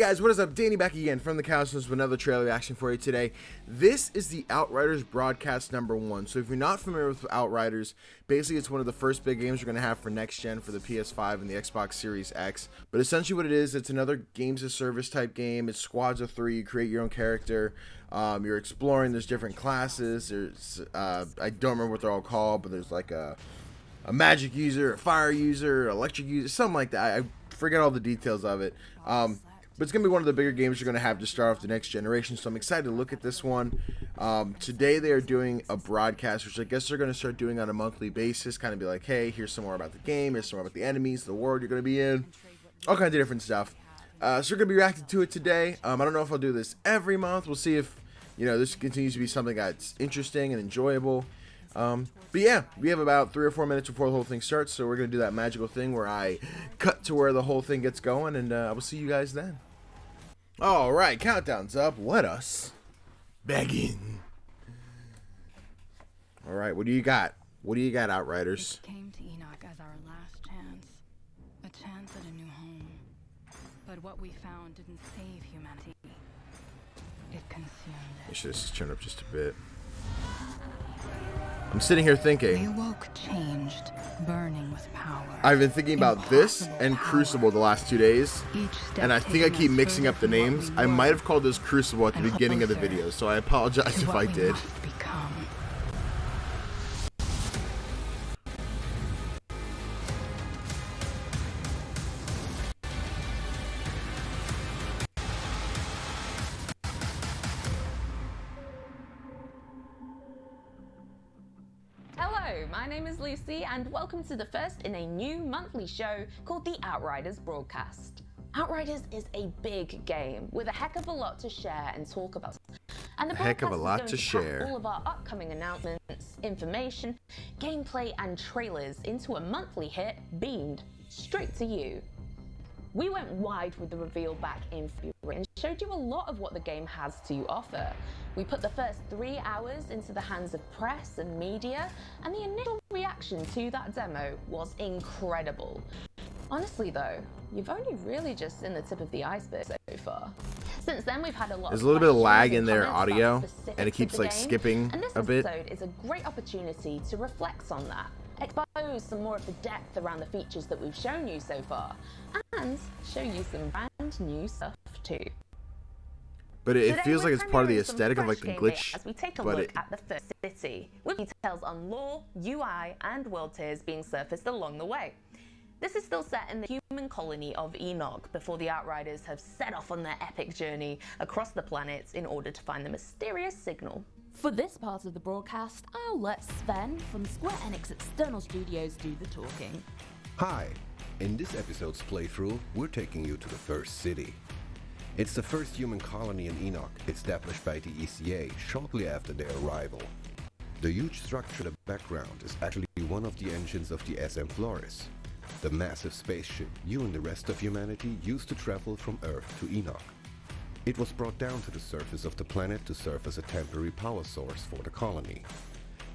guys, what is up? Danny back again from the Councils with another trailer reaction for you today. This is the Outriders broadcast #1. So if you're not familiar with Outriders, basically it's one of the first big games we're going to have for next gen for the PS5 and the Xbox Series X. But essentially what it is, it's another games of service type game. It's squads of 3, you create your own character. You're exploring, there's different classes. There's, I don't remember what they're all called, but there's like a magic user, a fire user, electric user, something like that. I forget all the details of it. But it's going to be one of the bigger games you're going to have to start off the next generation, so I'm excited to look at this one. Today they are doing a broadcast, which I guess they're going to start doing on a monthly basis, kind of be like, hey, here's some more about the game, here's some more about the enemies, the world you're going to be in, all kinds of different stuff. So we're going to be reacting to it today. I don't know if I'll do this every month. We'll see if, you know, this continues to be something that's interesting and enjoyable. But yeah, we have about 3 or 4 minutes before the whole thing starts, so we're going to do that magical thing where I cut to where the whole thing gets going, and I will see you guys then. Alright, countdown's up. Let us begin. Alright, what do you got? What do you got, Outriders? It came to Enoch as our last chance. A chance at a new home. But what we found didn't save humanity. It consumed I it. should have turned up just a bit. I'm sitting here thinking. We awoke changed, burning with power. I've been thinking about this and Power. Crucible the last 2 days, Each step and I think I taken keep us mixing further up the from what names. we I were might have called this Crucible at the and beginning of the closer video, so I apologize to if what I we did. must become. Hello, my name is Lucy and welcome to the first in a new monthly show called the Outriders broadcast. Outriders is a big game with a heck of a lot to share and talk about. And the Heck of a broadcast lot is to going share. pack all of our upcoming announcements, information, gameplay and trailers into a monthly hit beamed straight to you. We went wide with the reveal back in February and showed you a lot of what the game has to offer. We put the first 3 hours into the hands of press and media, and the initial reaction to that demo was incredible. Honestly though, you've only really just seen the tip of the iceberg so far. Since then we've had a lot There's of a little bit of questions lag and in their comments about audio, specifics and it keeps of the like game, skipping and this a bit. episode is a great opportunity to reflect on that, expose some more of the depth around the features that we've shown you so far, and show you some brand new stuff too. But it Today feels like we're it's part of the premiering some aesthetic of like fresh the gameplay glitch. as we take a but look at the first city, with details on lore, UI, and world tiers being surfaced along the way. This is still set in the human colony of Enoch before the Outriders have set off on their epic journey across the planets in order to find the mysterious signal. For this part of the broadcast, I'll let Sven from Square Enix External Studios do the talking. Hi! In this episode's playthrough, we're taking you to the first city. It's the first human colony in Enoch, established by the ECA shortly after their arrival. The huge structure in the background is actually one of the engines of the SM Flores, the massive spaceship you and the rest of humanity used to travel from Earth to Enoch. It was brought down to the surface of the planet to serve as a temporary power source for the colony.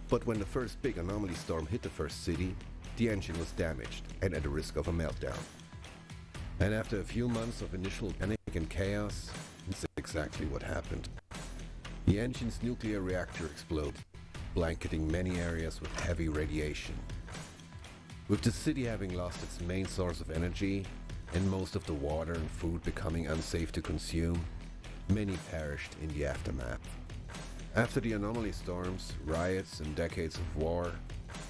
But when the first big anomaly storm hit the first city, the engine was damaged and at the risk of a meltdown. And after a few months of initial panic and chaos, this is exactly what happened. The engine's nuclear reactor exploded, blanketing many areas with heavy radiation. With the city having lost its main source of energy, and most of the water and food becoming unsafe to consume, many perished in the aftermath. After the anomaly storms, riots, and decades of war,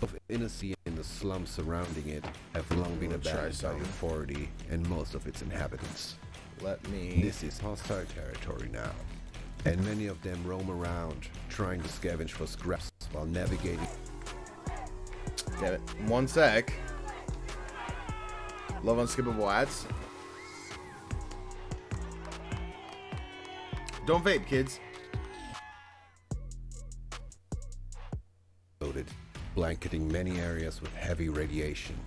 of Innisea and the slums surrounding it have long been abandoned by the authority and most of its inhabitants. This is hostile territory now, and many of them roam around, trying to scavenge for scraps while navigating. Damn it. 1 sec. Love unskippable ads. Don't vape, kids. Blanketing many areas with heavy radiation.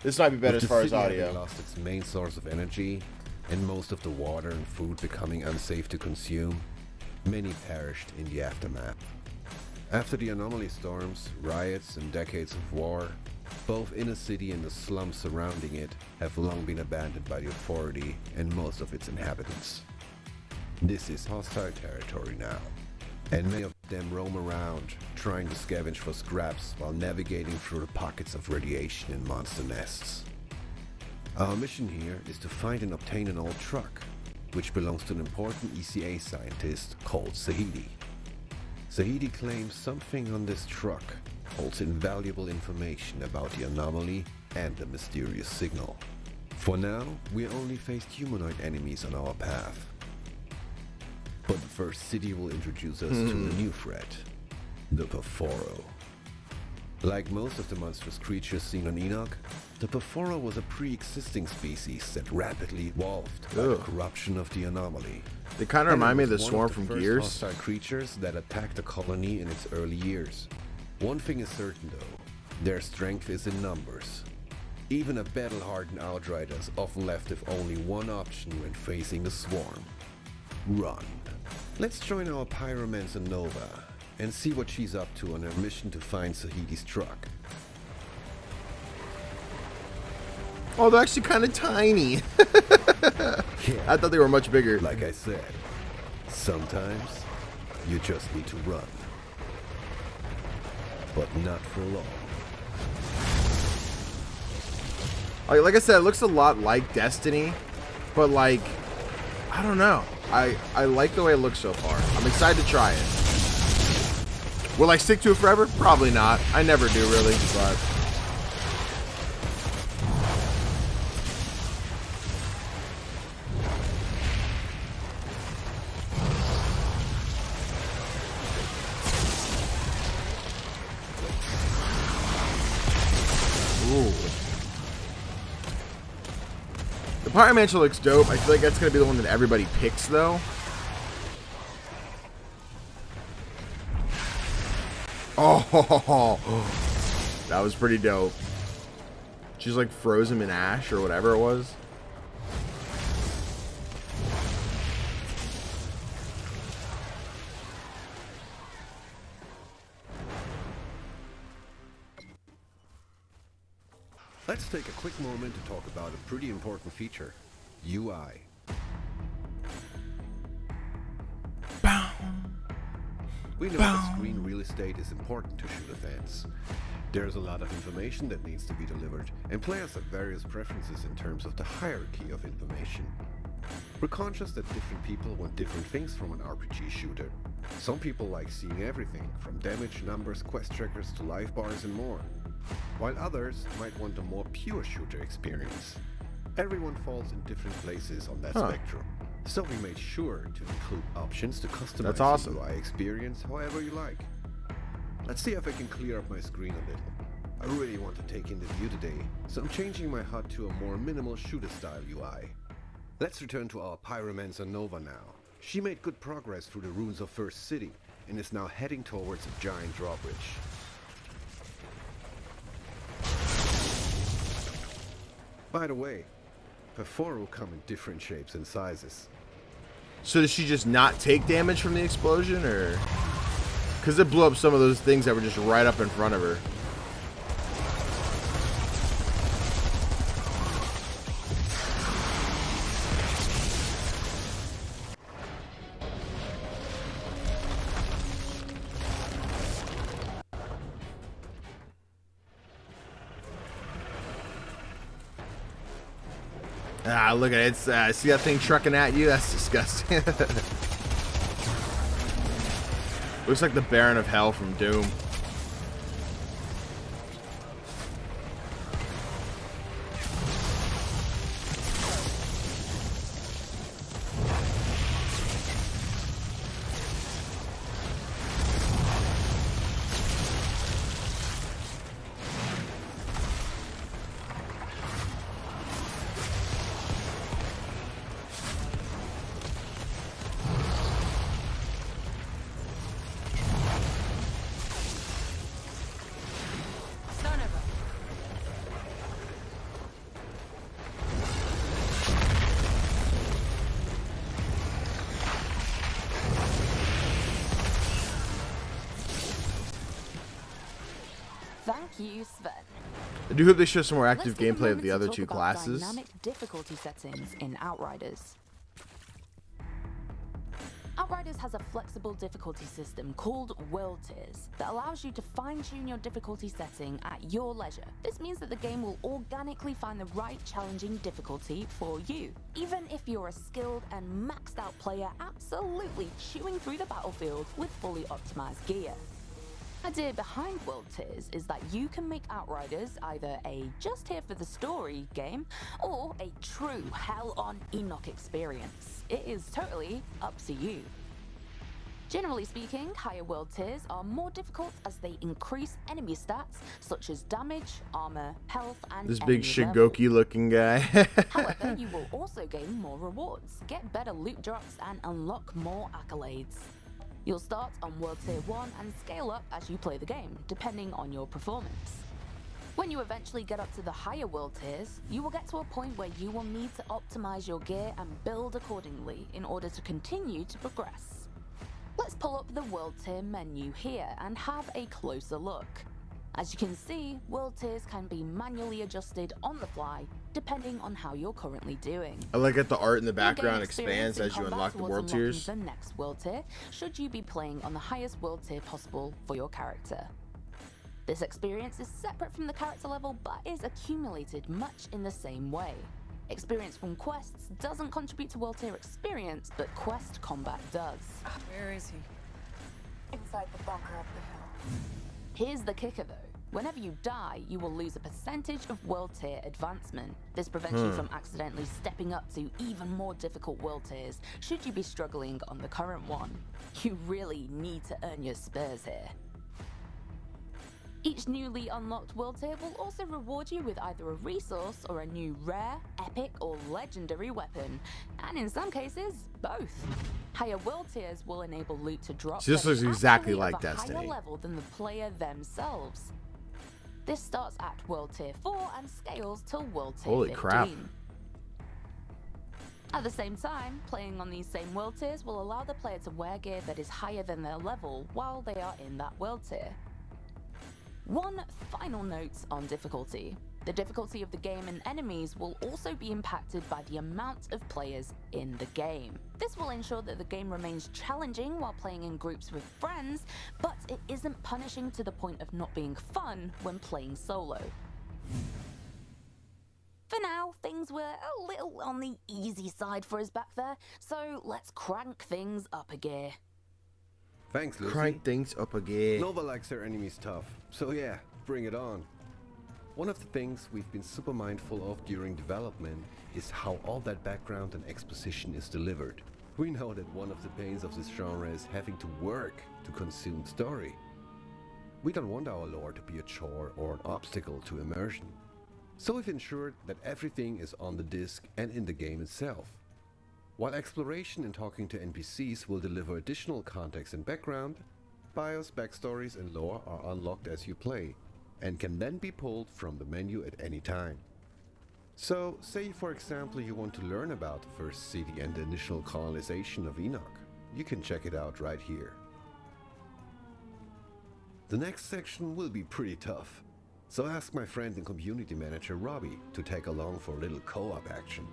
This might be better With as the far as city having audio. lost its main source of energy, and most of the water and food becoming unsafe to consume, many perished in the aftermath. After the anomaly storms, riots, and decades of war, Both inner city and the slums surrounding it have long been abandoned by the authority and most of its inhabitants. This is hostile territory now, and many of them roam around, trying to scavenge for scraps while navigating through the pockets of radiation and monster nests. Our mission here is to find and obtain an old truck, which belongs to an important ECA scientist called Zahedi. Zahedi claims something on this truck holds invaluable information about the anomaly and the mysterious signal. For now, we only faced humanoid enemies on our path. But the first city will introduce us to a new threat, the Perforo. Like most of the monstrous creatures seen on Enoch, the Perforo was a pre-existing species that rapidly evolved by the corruption of the anomaly. They kind of remind me of the One swarm the from first Gears. hostile creatures that attacked the colony in its early years. One thing is certain though, their strength is in numbers. Even a battle-hardened Outriders often left with only one option when facing the swarm: run. Let's join our pyromancer Nova and see what she's up to on her mission to find Zahedi's truck. Oh, they're actually kind of tiny. I thought they were much bigger. Like I said, sometimes you just need to run. But not for long. Like I said, it looks a lot like Destiny, but like, I don't know. I like the way it looks so far. I'm excited to try it. Will I stick to it forever? Probably not. I never do, really, but... Ooh. The Pyromancer looks dope. I feel like that's going to be the one that everybody picks, though. Oh, that was pretty dope. She's like frozen in ash or whatever it was. Let's take a quick moment to talk about a pretty important feature: UI. We know that screen real estate is important to shooter fans. There's a lot of information that needs to be delivered, and players have various preferences in terms of the hierarchy of information. We're conscious that different people want different things from an RPG shooter. Some people like seeing everything, from damage, numbers, quest trackers to life bars and more, while others might want a more pure shooter experience. Everyone falls in different places on that spectrum, so we made sure to include options to customize the UI experience however you like. Let's see if I can clear up my screen a little. I really want to take in the view today, so I'm changing my HUD to a more minimal shooter style UI. Let's return to our pyromancer Nova now. She made good progress through the ruins of First City and is now heading towards a giant drawbridge. By the way, Perforo come in different shapes and sizes. So does she just not take damage from the explosion, or? Because it blew up some of those things that were just right up in front of her. Ah, look at it. It's, see that thing trucking at you? That's disgusting. Looks like the Baron of Hell from Doom. Thank you, Sven. I do hope they show some more active Let's take a gameplay of moment the to other talk two about classes. Dynamic difficulty settings in Outriders. Outriders has a flexible difficulty system called World Tiers that allows you to fine-tune your difficulty setting at your leisure. This means that the game will organically find the right challenging difficulty for you, even if you're a skilled and maxed out player absolutely chewing through the battlefield with fully optimized gear. The idea behind World Tiers is that you can make Outriders either a just here for the story game or a true hell on Enoch experience. It is totally up to you. Generally speaking, higher world tiers are more difficult as they increase enemy stats such as damage, armor, health, and This big enemy level. Shigoki looking guy. However, you will also gain more rewards, get better loot drops, and unlock more accolades. You'll start on World Tier 1 and scale up as you play the game, depending on your performance. When you eventually get up to the higher world tiers, you will get to a point where you will need to optimize your gear and build accordingly in order to continue to progress. Let's pull up the World Tier menu here and have a closer look. As you can see, world tiers can be manually adjusted on the fly, depending on how you're currently doing. I like that the art in the You'll gain background experience expands in as you combat unlock the towards world unlocking tiers. the next world tier, should you be playing on the highest world tier possible for your character. This experience is separate from the character level, but is accumulated much in the same way. Experience from quests doesn't contribute to world tier experience, but quest combat does. Where is he? Inside the bunker up the hill. Here's the kicker though. Whenever you die, you will lose a percentage of world tier advancement. This prevents you from accidentally stepping up to even more difficult world tiers should you be struggling on the current one. You really need to earn your spurs here. Each newly unlocked world tier will also reward you with either a resource or a new rare, epic, or legendary weapon, and in some cases, both. Higher world tiers will enable loot to drop. So this that is looks exactly actually like of a Destiny. higher level than the player themselves. This starts at World Tier 4 and scales till World Tier Holy 15. crap. At the same time, playing on these same world tiers will allow the player to wear gear that is higher than their level while they are in that world tier. One final note on difficulty. The difficulty of the game and enemies will also be impacted by the amount of players in the game. This will ensure that the game remains challenging while playing in groups with friends, but it isn't punishing to the point of not being fun when playing solo. For now, things were a little on the easy side for us back there, so let's crank things up a gear. Thanks, Lucy. Crank things up again. Nova likes her enemies tough, so yeah, bring it on. One of the things we've been super mindful of during development is how all that background and exposition is delivered. We know that one of the pains of this genre is having to work to consume story. We don't want our lore to be a chore or an obstacle to immersion. So we've ensured that everything is on the disc and in the game itself. While exploration and talking to NPCs will deliver additional context and background, BIOS, backstories and lore are unlocked as you play, and can then be pulled from the menu at any time. So, say for example you want to learn about the first city and the initial colonization of Enoch, you can check it out right here. The next section will be pretty tough, so ask my friend and community manager Robbie to tag along for a little co-op action.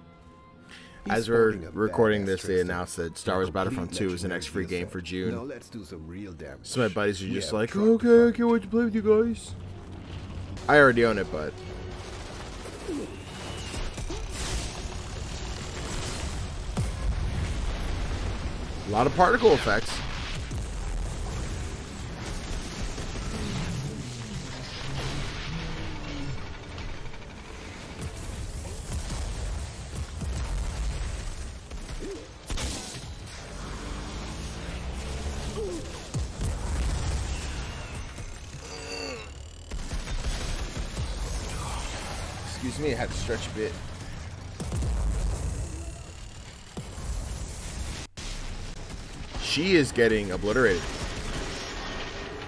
He's As we're sporting a recording badass this, they trickster announced that and Star Wars complete Battlefront 2 is the legendary next free game gear for set. June. Now let's do some real damage. So my buddies are We just have like, truck to okay, I find. can't wait to play with you guys. I already own it, but a lot of particle effects. Excuse me, I had to stretch a bit. She is getting obliterated.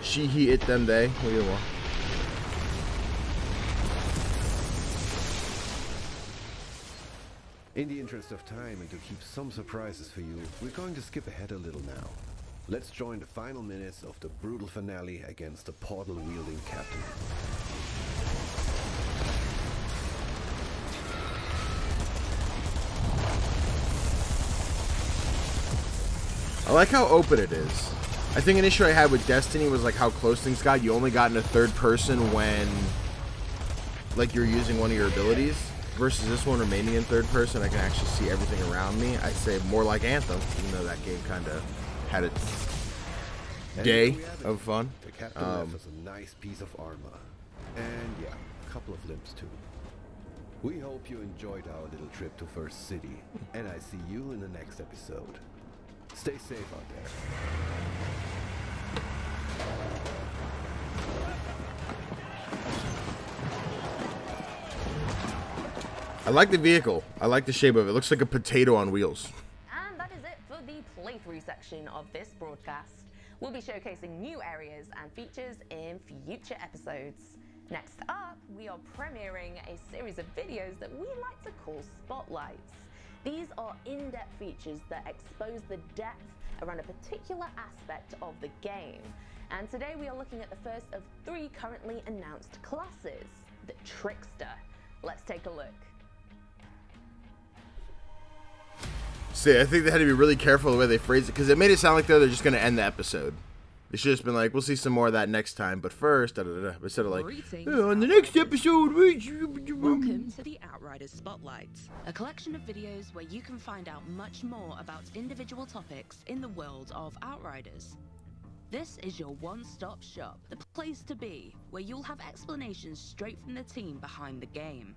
She, he, it, them, they. What do you want? In the interest of time and to keep some surprises for you, we're going to skip ahead a little now. Let's join the final minutes of the brutal finale against the portal-wielding captain. I like how open it is. I think an issue I had with Destiny was like how close things got. You only got into third person when like you're using one of your abilities, versus this one remaining in third person. I can actually see everything around me. I'd say more like Anthem, even though that game kind of had a day of fun. The captain left us a nice piece of armor. And yeah, a couple of limbs too. We hope you enjoyed our little trip to First City, and I see you in the next episode. Stay safe out there. I like the vehicle. I like the shape of it. It looks like a potato on wheels. And that is it for the playthrough section of this broadcast. We'll be showcasing new areas and features in future episodes. Next up, we are premiering a series of videos that we like to call spotlights. These are in-depth features that expose the depth around a particular aspect of the game. And today we are looking at the first of 3 currently announced classes, the Trickster. Let's take a look. See, I think they had to be really careful the way they phrased it, because it made it sound like they're just going to end the episode. They should have just been like, we'll see some more of that next time, but first, instead of like, on the next episode. Welcome to the Outriders Spotlight, a collection of videos where you can find out much more about individual topics in the world of Outriders. This is your one-stop shop, the place to be, where you'll have explanations straight from the team behind the game.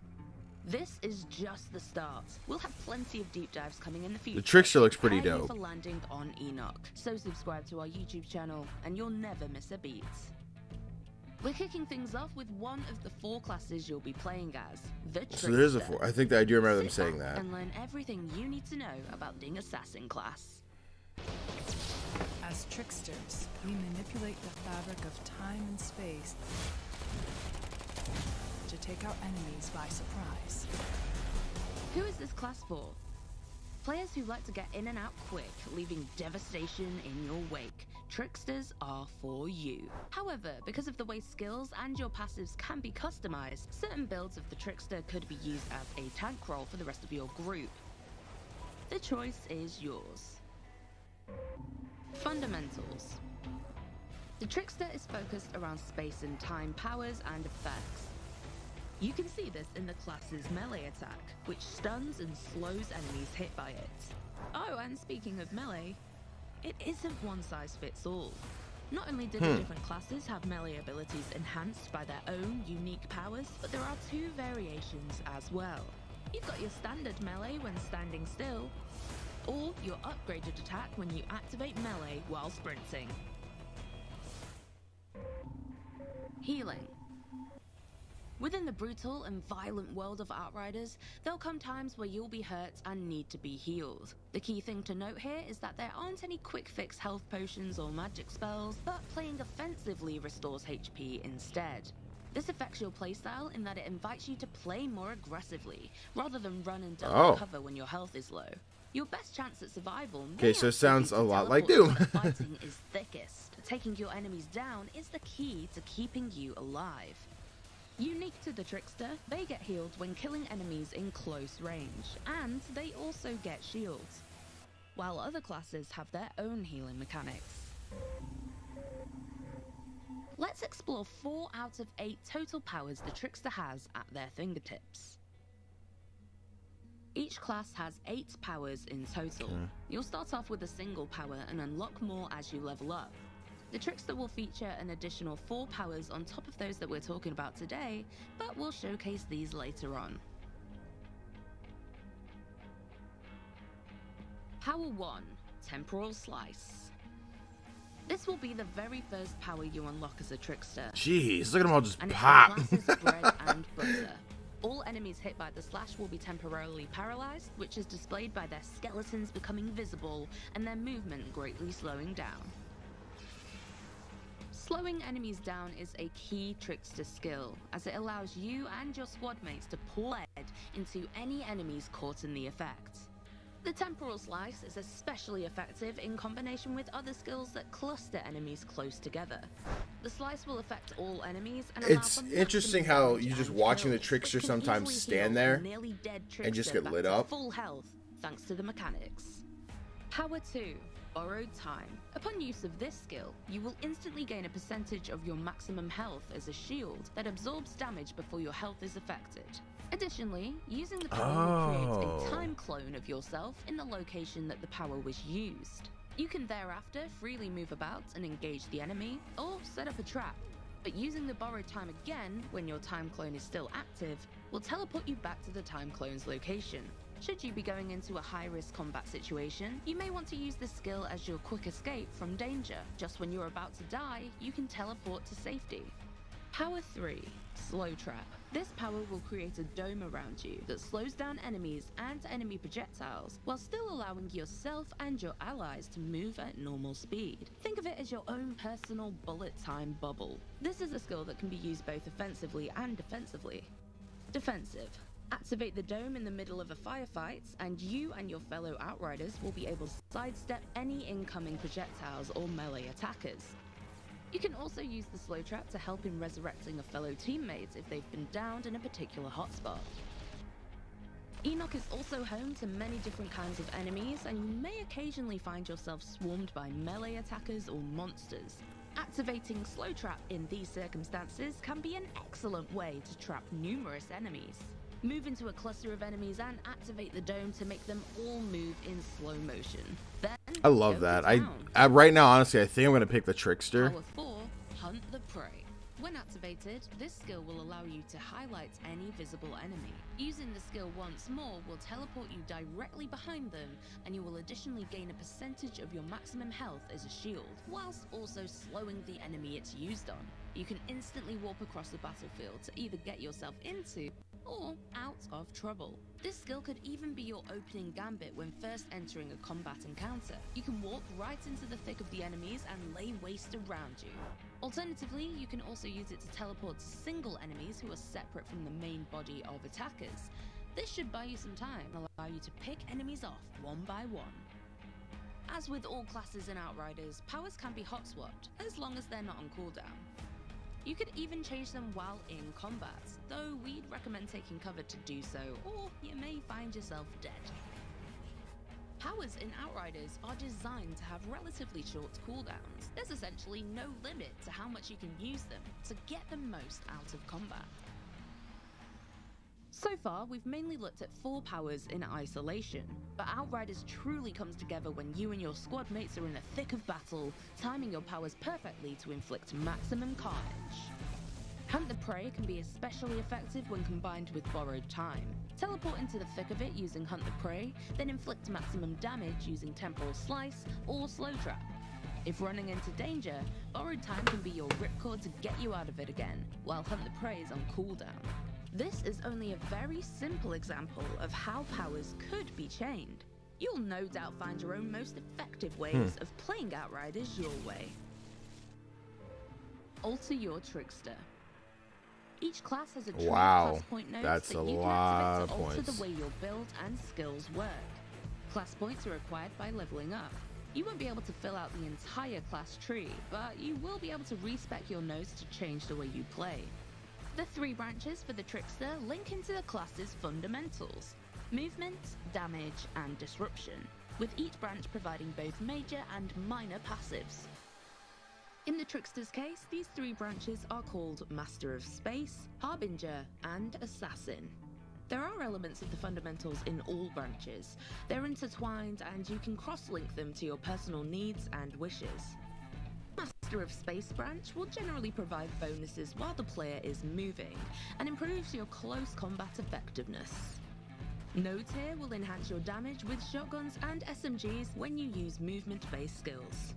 This is just the start. We'll have plenty of deep dives coming in the future. The Trickster looks pretty Prepare you dope. for landing on Enoch. So subscribe to our YouTube channel and you'll never miss a beat. We're kicking things off with one of the 4 classes you'll be playing as, the Trickster. So there's a 4. I think that I do remember them Sit saying back that. and learn everything you need to know about being assassin class. As tricksters, we manipulate the fabric of time and space to take our enemies by surprise. Who is this class for? Players who like to get in and out quick, leaving devastation in your wake. Tricksters are for you. However, because of the way skills and your passives can be customized, certain builds of the Trickster could be used as a tank role for the rest of your group. The choice is yours. Fundamentals. The Trickster is focused around space and time powers and effects. You can see this in the class's melee attack, which stuns and slows enemies hit by it. Oh, and speaking of melee, it isn't one size fits all. Not only do the different classes have melee abilities enhanced by their own unique powers, but there are 2 variations as well. You've got your standard melee when standing still, or your upgraded attack when you activate melee while sprinting. Healing. Within the brutal and violent world of Outriders, there'll come times where you'll be hurt and need to be healed. The key thing to note here is that there aren't any quick fix health potions or magic spells, but playing offensively restores HP instead. This affects your playstyle in that it invites you to play more aggressively, rather than run and double cover when your health is low. Your best chance at survival may Okay, so it sounds a actually be lot like teleport Doom. where the fighting is thickest. Taking your enemies down is the key to keeping you alive. Unique to the Trickster, they get healed when killing enemies in close range, and they also get shields, while other classes have their own healing mechanics. Let's explore 4 out of 8 total powers the Trickster has at their fingertips. Each class has 8 powers in total. You'll start off with a single power and unlock more as you level up. The Trickster will feature an additional 4 powers on top of those that we're talking about today, but we'll showcase these later on. Power 1, Temporal Slice. This will be the very first power you unlock as a Trickster. Jeez, look at them all just And it's pop. the class's bread and butter. All enemies hit by the slash will be temporarily paralyzed, which is displayed by their skeletons becoming visible and their movement greatly slowing down. Slowing enemies down is a key Trickster skill, as it allows you and your squad mates to pour lead into any enemies caught in the effect. The Temporal Slice is especially effective in combination with other skills that cluster enemies close together. The slice will affect all enemies and allow It's for interesting maximum how damage you just and watching the kills, Trickster which can sometimes easily stand heal there a nearly dead and just Trickster get back lit to up. full health, thanks to the mechanics. Power 2, Borrowed Time. Upon use of this skill, you will instantly gain a percentage of your maximum health as a shield that absorbs damage before your health is affected. Additionally, using the power will create a time clone of yourself in the location that the power was used. You can thereafter freely move about and engage the enemy, or set up a trap. But using the borrowed time again when your time clone is still active will teleport you back to the time clone's location. Should you be going into a high-risk combat situation, you may want to use this skill as your quick escape from danger. Just when you're about to die, you can teleport to safety. Power 3. Slow Trap. This power will create a dome around you that slows down enemies and enemy projectiles while still allowing yourself and your allies to move at normal speed. Think of it as your own personal bullet time bubble. This is a skill that can be used both offensively and defensively. Defensive. Activate the dome in the middle of a firefight, and you and your fellow Outriders will be able to sidestep any incoming projectiles or melee attackers. You can also use the slow trap to help in resurrecting a fellow teammate if they've been downed in a particular hotspot. Enoch is also home to many different kinds of enemies, and you may occasionally find yourself swarmed by melee attackers or monsters. Activating slow trap in these circumstances can be an excellent way to trap numerous enemies. Move into a cluster of enemies and activate the dome to make them all move in slow motion. Then I love that. I right now, honestly, I think I'm gonna pick the Trickster. Power 4, Hunt the Prey. When activated, this skill will allow you to highlight any visible enemy. Using the skill once more will teleport you directly behind them, and you will additionally gain a percentage of your maximum health as a shield, whilst also slowing the enemy it's used on. You can instantly warp across the battlefield to either get yourself into or out of trouble. This skill could even be your opening gambit when first entering a combat encounter. You can walk right into the thick of the enemies and lay waste around you. Alternatively, you can also use it to teleport to single enemies who are separate from the main body of attackers. This should buy you some time and allow you to pick enemies off one by one. As with all classes in Outriders, powers can be hot swapped, as long as they're not on cooldown. You could even change them while in combat, though we'd recommend taking cover to do so, or you may find yourself dead. Powers in Outriders are designed to have relatively short cooldowns. There's essentially no limit to how much you can use them to get the most out of combat. So far, we've mainly looked at 4 powers in isolation, but Outriders truly comes together when you and your squad mates are in the thick of battle, timing your powers perfectly to inflict maximum carnage. Hunt the Prey can be especially effective when combined with Borrowed Time. Teleport into the thick of it using Hunt the Prey, then inflict maximum damage using Temporal Slice or Slow Trap. If running into danger, Borrowed Time can be your ripcord to get you out of it again, while Hunt the Prey is on cooldown. This is only a very simple example of how powers could be chained. You'll no doubt find your own most effective ways of playing Outriders your way. Alter your Trickster. Each class has a trio of class point nodes that's that a you can lot activate to of alter points. the way your build and skills work. Class points are acquired by leveling up. You won't be able to fill out the entire class tree, but you will be able to respec your nodes to change the way you play. The 3 branches for the Trickster link into the class's fundamentals: movement, damage, and disruption, with each branch providing both major and minor passives. In the Trickster's case, these 3 branches are called Master of Space, Harbinger, and Assassin. There are elements of the fundamentals in all branches. They're intertwined, and you can cross-link them to your personal needs and wishes. Master of Space branch will generally provide bonuses while the player is moving, and improves your close combat effectiveness. Nodes here will enhance your damage with shotguns and SMGs when you use movement-based skills.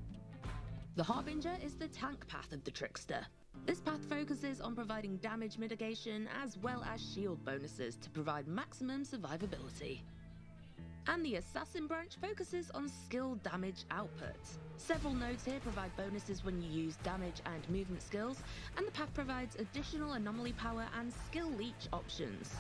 The Harbinger is the tank path of the Trickster. This path focuses on providing damage mitigation as well as shield bonuses to provide maximum survivability. And the Assassin branch focuses on skill damage output. Several nodes here provide bonuses when you use damage and movement skills, and the path provides additional anomaly power and skill leech options.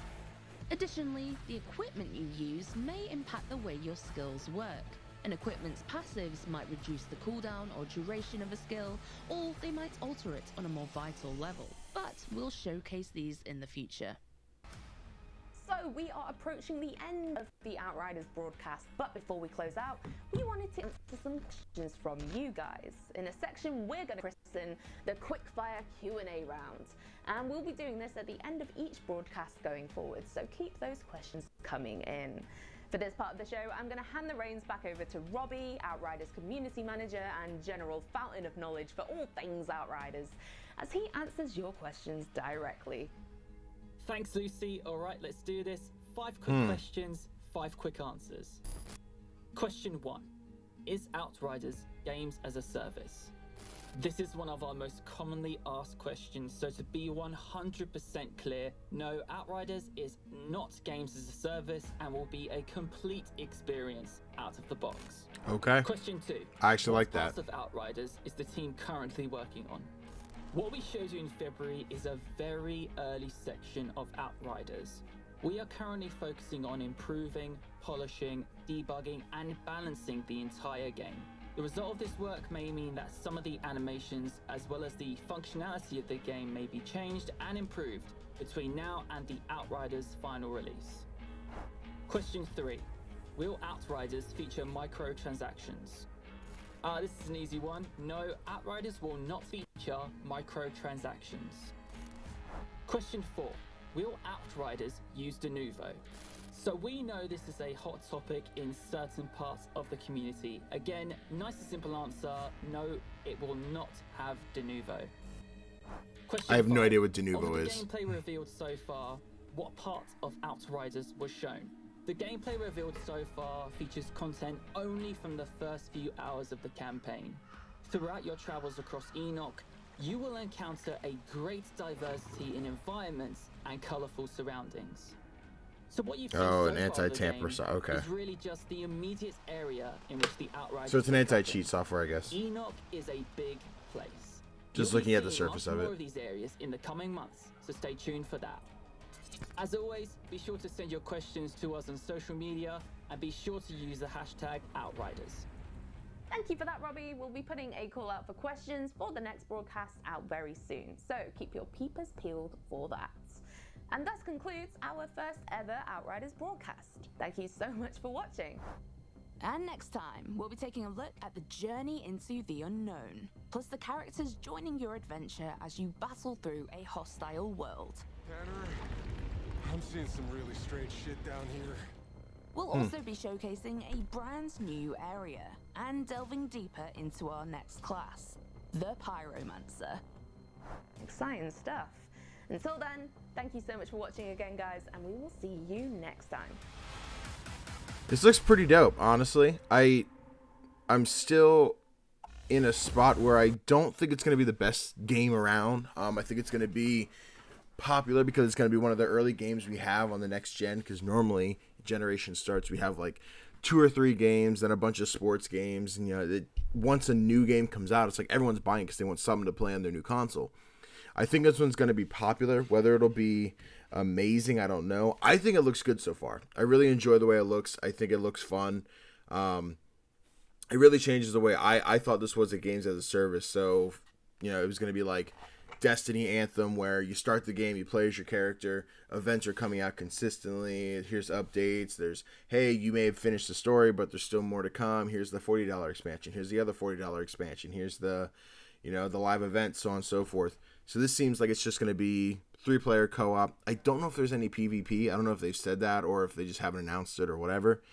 Additionally, the equipment you use may impact the way your skills work. An equipment's passives might reduce the cooldown or duration of a skill, or they might alter it on a more vital level, but we'll showcase these in the future. So, So we are approaching the end of the Outriders broadcast, but before we close out, we wanted to answer some questions from you guys in a section we're going to christen the Quickfire Q&A round. And we'll be doing this at the end of each broadcast going forward, so keep those questions coming in. For this part of the show, I'm going to hand the reins back over to Robbie, Outriders community manager and general fountain of knowledge for all things Outriders, as he answers your questions directly. Thanks, Lucy. All right, let's do this. 5 quick questions, 5 quick answers. Question 1. Is Outriders games as a service? This is one of our most commonly asked questions, so to be 100% clear, no, Outriders is not games as a service and will be a complete experience out of the box. Okay. Question 2. I actually like What that. part of Outriders is the team currently working on? What we showed you in February is a very early section of Outriders. We are currently focusing on improving, polishing, debugging, and balancing the entire game. The result of this work may mean that some of the animations, as well as the functionality of the game, may be changed and improved between now and the Outriders final release. Question 3. Will Outriders feature microtransactions? This is an easy one. No, Outriders will not feature microtransactions. Question 4. Will Outriders use de novo? So we know this is a hot topic in certain parts of the community. Again, nice and simple answer, no, it will not have de novo. Question I have no 5. idea what de novo Of the is. gameplay revealed so far, what part of Outriders was shown? The gameplay revealed so far features content only from the first few hours of the campaign. Throughout your travels across Enoch, you will encounter a great diversity in environments and colourful surroundings. So what you've seen Oh, so an far of the anti-tamper game side, okay. is really just the immediate area in which the Outriders So it's an are anti-cheat present. software, I guess. Enoch is a big place. Just You'll be looking at the seeing surface lots of more it. of these areas in the coming months, so stay tuned for that. As always, be sure to send your questions to us on social media and be sure to use the hashtag Outriders. Thank you for that, Robbie. We'll be putting a call out for questions for the next broadcast out very soon, so keep your peepers peeled for that. And thus concludes our first ever Outriders broadcast. Thank you so much for watching. And next time, we'll be taking a look at the journey into the unknown, plus the characters joining your adventure as you battle through a hostile world. Tanner, I'm seeing some really strange shit down here. We'll also be showcasing a brand new area and delving deeper into our next class, the Pyromancer. Exciting stuff. Until then, thank you so much for watching again, guys, and we will see you next time. This looks pretty dope, honestly. I'm still in a spot where I don't think it's going to be the best game around. I think it's going to be popular because it's going to be one of the early games we have on the next gen, because normally generation starts, we have like 2 or 3 games, then a bunch of sports games, and once a new game comes out, it's like everyone's buying because they want something to play on their new console. I think this one's going to be popular. Whether it'll be amazing, I don't know. I think it looks good so far. I really enjoy the way it looks. I think it looks fun. It really changes the way I thought this was a games as a service. So, it was going to be like Destiny, Anthem, where you start the game, you play as your character, events are coming out consistently, here's updates, there's, hey, you may have finished the story, but there's still more to come, here's the $40 expansion, here's the other $40 expansion, here's the, the live event, so on and so forth. So this seems like it's just going to be 3-player co-op. I don't know if there's any PvP. I don't know if they've said that or if they just haven't announced it or whatever.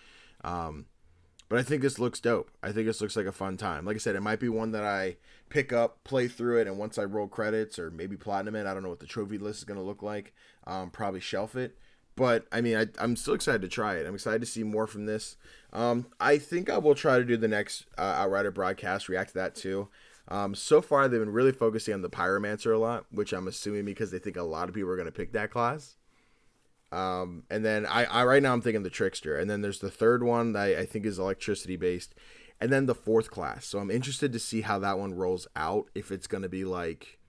But I think this looks dope. I think this looks like a fun time. Like I said, it might be one that I pick up, play through it, and once I roll credits or maybe platinum it, I don't know what the trophy list is going to look like. Probably shelf it. But, I mean, I'm still excited to try it. I'm excited to see more from this. I think I will try to do the next Outrider broadcast, react to that too. So far, they've been really focusing on the Pyromancer a lot, which I'm assuming because they think a lot of people are going to pick that class. And then I right now I'm thinking the Trickster. And then there's the third one that I think is electricity based. And then the 4th class. So I'm interested to see how that one rolls out. If it's going to be like,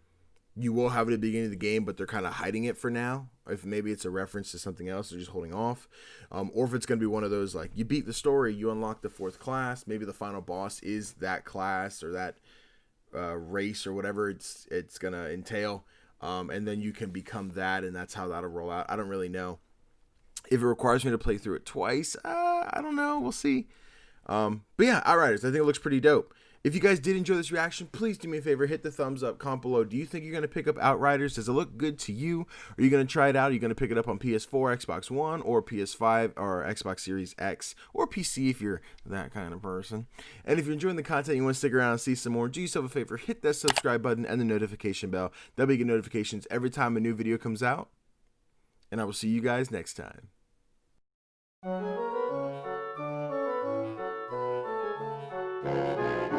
you will have it at the beginning of the game, but they're kind of hiding it for now. If maybe it's a reference to something else, they're just holding off. Or if it's going to be one of those, like, you beat the story, you unlock the 4th class. Maybe the final boss is that class or that race or whatever it's going to entail. And then you can become that, and that's how that'll roll out. I don't really know. If it requires me to play through it twice, I don't know. We'll see. But yeah, Outriders, I think it looks pretty dope. If you guys did enjoy this reaction, please do me a favor, hit the thumbs up, comment below. Do you think you're going to pick up Outriders? Does it look good to you? Are you going to try it out? Are you going to pick it up on PS4, Xbox One, or PS5, or Xbox Series X, or PC if you're that kind of person? And if you're enjoying the content and you want to stick around and see some more, do yourself a favor, hit that subscribe button and the notification bell. That'll be you get notifications every time a new video comes out. And I will see you guys next time. Thank you.